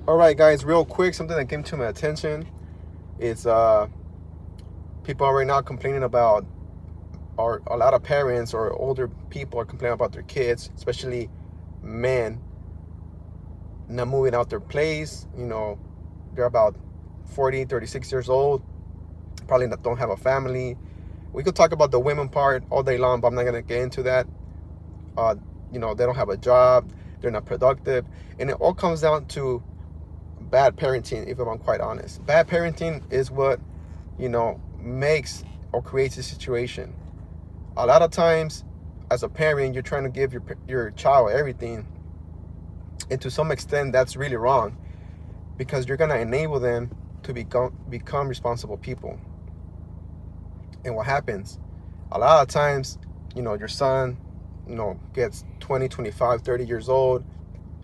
All right, guys, real quick, something that came to my attention is people are right now complaining about, or a lot of parents or older people are complaining about their kids, especially men, not moving out their place. They're about 40, 36 years old, probably don't have a family. We could talk about the women part all day long, but I'm not going to get into that. Uh, they don't have a job, they're not productive, and it all comes down to bad parenting. If I'm quite honest, bad parenting is what makes or creates a situation. A lot of times, as a parent, you're trying to give your child everything, and to some extent, that's really wrong because you're gonna enable them to become responsible people. And what happens? A lot of times, your son, gets 20, 25, 30 years old,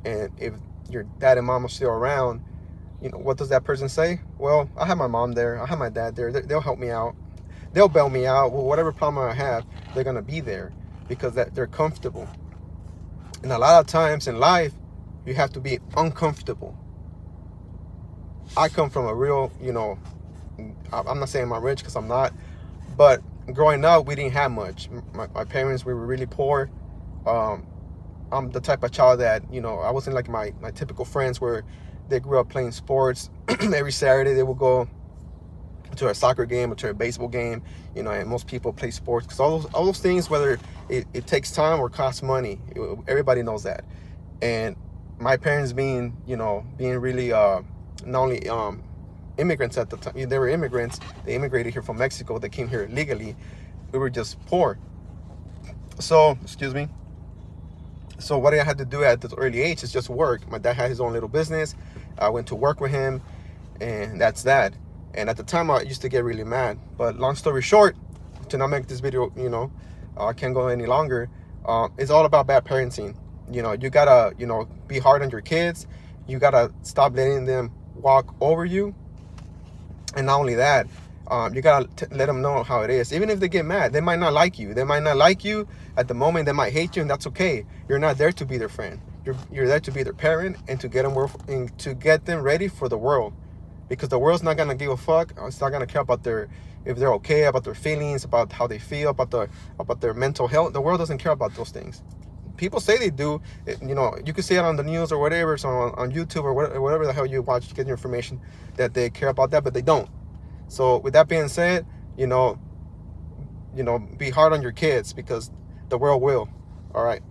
and if your dad and mom are still around, what does that person say? Well, I have my mom there, I have my dad there. They'll help me out. They'll bail me out. Well, whatever problem I have, they're gonna be there because they're comfortable. And a lot of times in life, you have to be uncomfortable. I come from a real, I'm not saying I'm rich because I'm not, but growing up, we didn't have much. My parents, we were really poor. Um, I'm the type of child that, I wasn't like my typical friends where they grew up playing sports. Every Saturday they would go to a soccer game or to a baseball game, and most people play sports because all those things, whether it takes time or costs money, everybody knows that. And my parents being really not only immigrants at the time, they were immigrants. They immigrated here from Mexico. They came here legally. We were just poor. So, excuse me. So what I had to do at this early age is just work. My dad had his own little business. I went to work with him, and that's that. And at the time, I used to get really mad. But long story short, to not make this video, I can't go any longer. It's all about bad parenting. You gotta, be hard on your kids. You gotta stop letting them walk over you. And not only that, you gotta let them know how it is. Even if they get mad, they might not like you. They might not like you at the moment. They might hate you, and that's okay. You're not there to be their friend. You're there to be their parent and to get them ready for the world, because the world's not gonna give a fuck. It's not gonna care about if they're okay, about their feelings, about how they feel, about their mental health. The world doesn't care about those things. People say they do. You can see it on the news or whatever, so on YouTube or whatever the hell you watch to get your information, that they care about that, but they don't. So with that being said, be hard on your kids because the world will. All right.